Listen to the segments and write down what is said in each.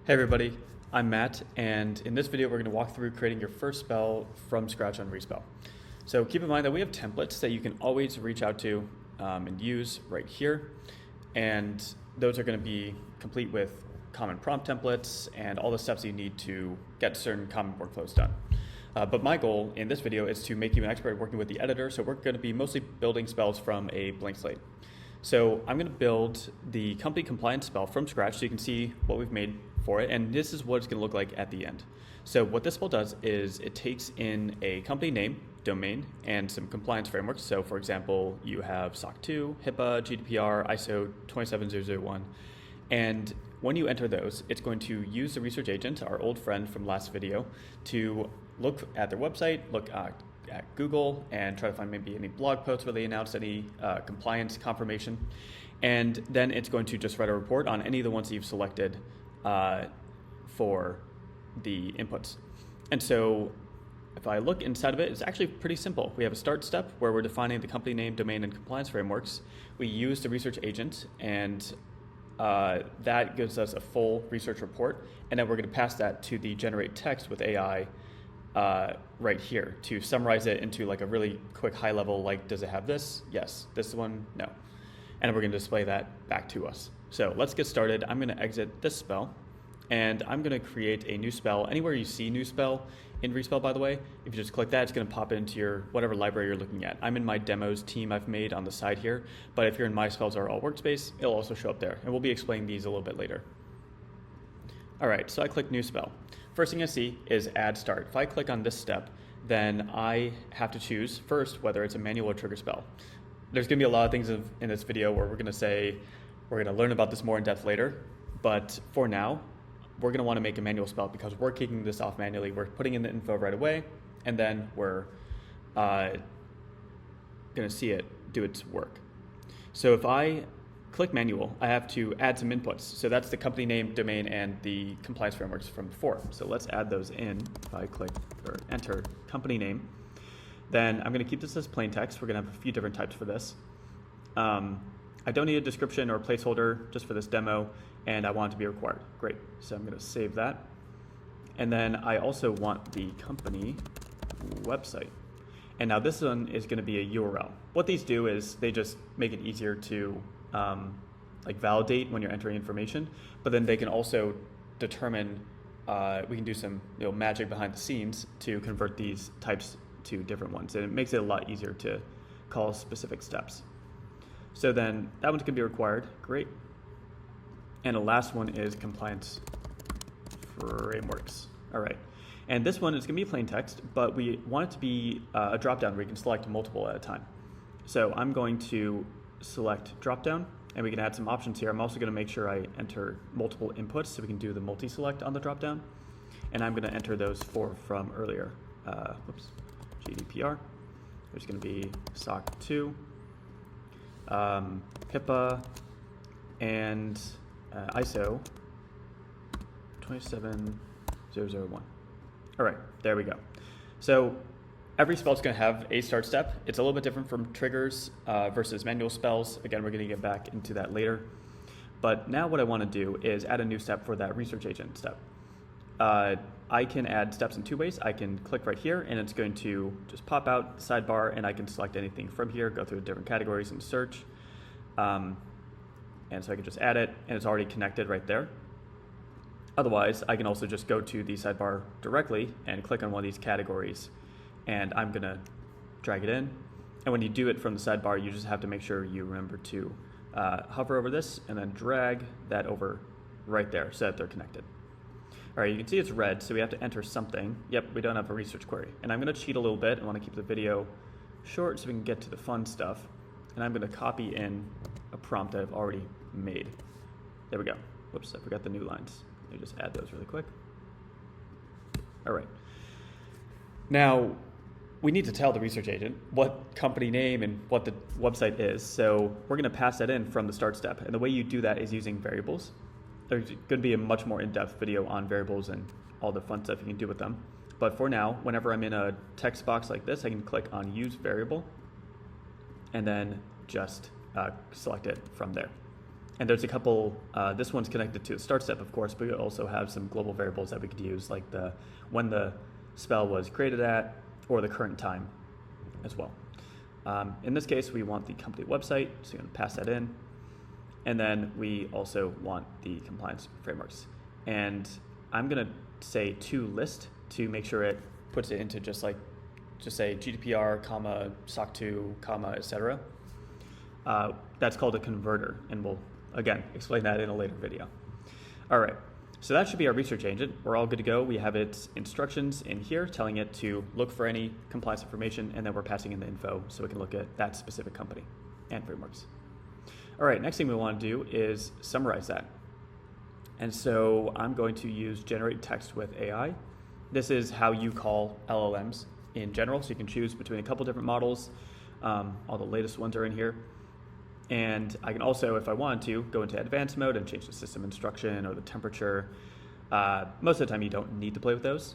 Hey everybody, I'm Matt, and in this video we're going to walk through creating your first spell from scratch on Respell. So keep in mind that we have templates that you can always reach out to and use right here, and those are going to be complete with common prompt templates and all the steps you need to get certain common workflows done. But my goal in this video is to make you an expert working with the editor, so we're going to be mostly building spells from a blank slate. So I'm going to build the company compliance spell from scratch so you can see what we've made for it, and this is what it's going to look like at the end. So what this spell does is it takes in a company name, domain, and some compliance frameworks. So for example, you have SOC 2, HIPAA, GDPR, ISO 27001, and when you enter those, it's going to use the research agent, our old friend from last video, to look at their website, look at Google, and try to find maybe any blog posts where they announce any compliance confirmation. And then it's going to just write a report on any of the ones that you've selected for the inputs. And so if I look inside of it, it's actually pretty simple. We have a start step where we're defining the company name, domain, and compliance frameworks. We use the research agent, and that gives us a full research report. And then we're going to pass that to the generate text with AI right here to summarize it into like a really quick high level, like, does it have this? Yes. This one? No. And we're going to display that back to us. So let's get started. I'm going to exit this spell, and I'm going to create a new spell. Anywhere you see new spell in Respell, by the way, if you just click that, it's going to pop into your whatever library you're looking at. I'm in my demos team I've made on the side here, but if you're in My Spells Are All workspace, it'll also show up there, and we'll be explaining these a little bit later. All right, so I click new spell. First thing I see is add start. If I click on this step, then I have to choose first whether it's a manual or trigger spell. There's going to be a lot of things in this video where we're going to learn about this more in depth later, but for now, we're going to want to make a manual spell because we're kicking this off manually. We're putting in the info right away, and then we're going to see it do its work. So if I click manual, I have to add some inputs. So that's the company name, domain, and the compliance frameworks from before. So let's add those in. If I click or enter company name, then I'm going to keep this as plain text. We're going to have a few different types for this. I don't need a description or a placeholder just for this demo, and I want it to be required. Great. So I'm going to save that. And then I also want the company website. And now this one is going to be a URL. What these do is they just make it easier to validate when you're entering information, but then they can also determine, we can do some magic behind the scenes to convert these types to different ones, and it makes it a lot easier to call specific steps. So then that one's going to be required. Great. And the last one is compliance frameworks. All right. And this one is going to be plain text, but we want it to be a dropdown where you can select multiple at a time. So I'm going to select dropdown, and we can add some options here. I'm also going to make sure I enter multiple inputs so we can do the multi-select on the dropdown. And I'm going to enter those four from earlier. GDPR. There's going to be SOC 2, HIPAA, and ISO 27001. All right, there we go. So every spell is going to have a start step. It's a little bit different from triggers versus manual spells. Again, we're going to get back into that later. But now what I want to do is add a new step for that research agent step. I can add steps in two ways. I can click right here, and it's going to just pop out the sidebar, and I can select anything from here, go through different categories and search. And so I can just add it, and it's already connected right there. Otherwise, I can also just go to the sidebar directly and click on one of these categories, and I'm going to drag it in. And when you do it from the sidebar, you just have to make sure you remember to hover over this and then drag that over right there so that they're connected. All right, you can see it's red, so we have to enter something. Yep, we don't have a research query. And I'm going to cheat a little bit. I want to keep the video short so we can get to the fun stuff. And I'm going to copy in a prompt that I've already made. There we go. Whoops, I forgot the new lines. Let me just add those really quick. All right. Now, we need to tell the research agent what company name and what the website is. So we're going to pass that in from the start step. And the way you do that is using variables. There's going to be a much more in-depth video on variables and all the fun stuff you can do with them. But for now, whenever I'm in a text box like this, I can click on Use Variable and then just select it from there. And there's a couple, this one's connected to the start step, of course, but we also have some global variables that we could use, like when the spell was created at, or the current time as well. In this case, we want the company website, so you're going to pass that in. And then we also want the compliance frameworks. And I'm going to say toList to make sure it puts it into just say GDPR, comma, SOC 2, comma, etc. That's called a converter, and we'll, again, explain that in a later video. All right, so that should be our research agent. We're all good to go. We have its instructions in here telling it to look for any compliance information, and then we're passing in the info so we can look at that specific company and frameworks. All right, next thing we want to do is summarize that. And so I'm going to use generate text with AI. This is how you call LLMs in general, so you can choose between a couple different models. All the latest ones are in here. And I can also, if I wanted to, go into advanced mode and change the system instruction or the temperature. Most of the time you don't need to play with those.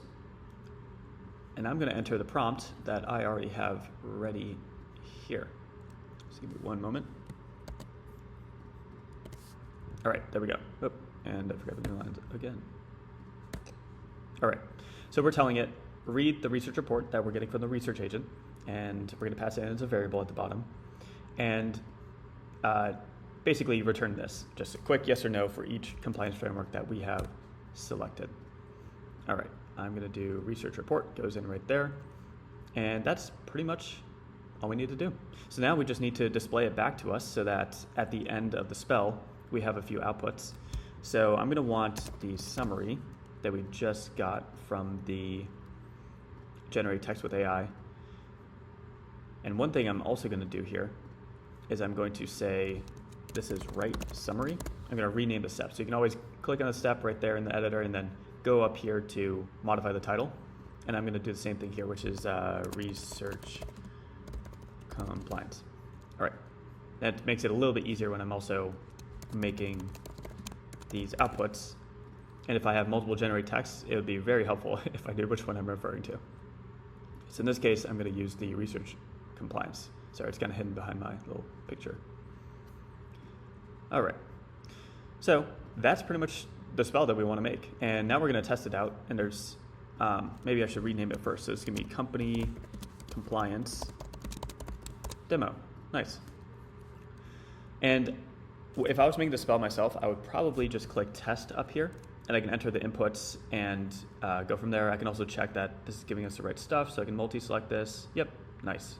And I'm going to enter the prompt that I already have ready here. Just give me one moment. All right, there we go. Oh, and I forgot the new lines again. All right, so we're telling it, read the research report that we're getting from the research agent, and we're going to pass it in as a variable at the bottom. And basically return this, just a quick yes or no for each compliance framework that we have selected. All right, I'm going to do research report, goes in right there. And that's pretty much all we need to do. So now we just need to display it back to us so that at the end of the spell, we have a few outputs. So I'm going to want the summary that we just got from the generate text with AI. And one thing I'm also going to do here is I'm going to say this is write summary. I'm going to rename the step. So you can always click on the step right there in the editor and then go up here to modify the title. And I'm going to do the same thing here, which is research compliance. All right, that makes it a little bit easier when I'm also making these outputs. And if I have multiple generate texts, it would be very helpful if I knew which one I'm referring to. So in this case, I'm going to use the research compliance. Sorry, it's kind of hidden behind my little picture. All right, so that's pretty much the spell that we want to make. And now we're going to test it out. And there's, maybe I should rename it first. So it's going to be company compliance demo. Nice. And if I was making the spell myself, I would probably just click test up here, and I can enter the inputs and go from there. I can also check that this is giving us the right stuff, so I can multi-select this. Yep, nice.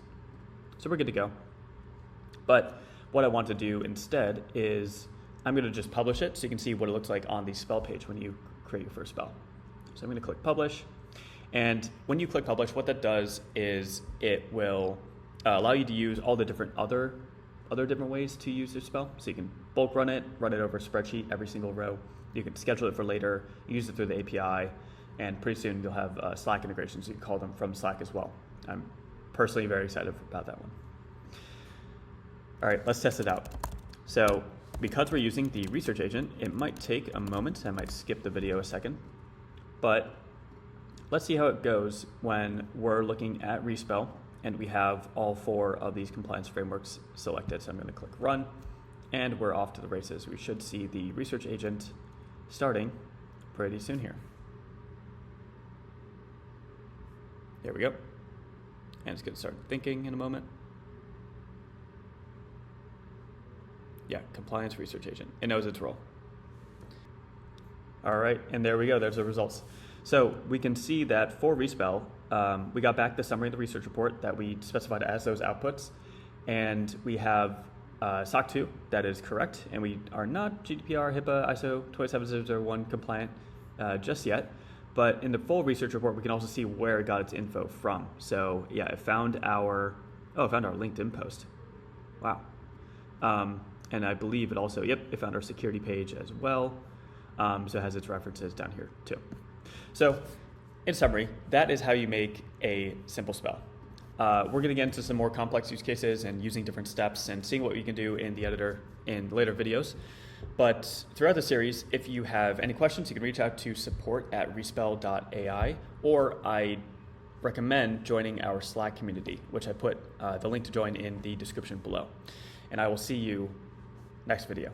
So we're good to go. But what I want to do instead is I'm going to just publish it so you can see what it looks like on the spell page when you create your first spell. So I'm going to click publish. And when you click publish, what that does is it will allow you to use all the different other different ways to use your spell. So you can bulk run it over a spreadsheet, every single row. You can schedule it for later, use it through the API, and pretty soon you'll have Slack integrations. You can call them from Slack as well. I'm personally very excited about that one. All right, let's test it out. So because we're using the research agent, it might take a moment. I might skip the video a second, but let's see how it goes when we're looking at Respell and we have all 4 of these compliance frameworks selected. So I'm going to click run, and we're off to the races. We should see the research agent starting pretty soon here. There we go. And it's going to start thinking in a moment. Yeah, compliance research agent. It knows its role. All right, and there we go. There's the results. So we can see that for Respell, we got back the summary of the research report that we specified as those outputs. And we have SOC 2 that is correct. And we are not GDPR, HIPAA, ISO 27001 compliant just yet. But in the full research report, we can also see where it got its info from. So yeah, it found our LinkedIn post. Wow. And I believe it also, it found our security page as well. So it has its references down here too. So in summary, that is how you make a simple spell. We're going to get into some more complex use cases and using different steps and seeing what we can do in the editor in later videos. But throughout the series, if you have any questions, you can reach out to support@respell.ai, or I recommend joining our Slack community, which I put the link to join in the description below. And I will see you next video.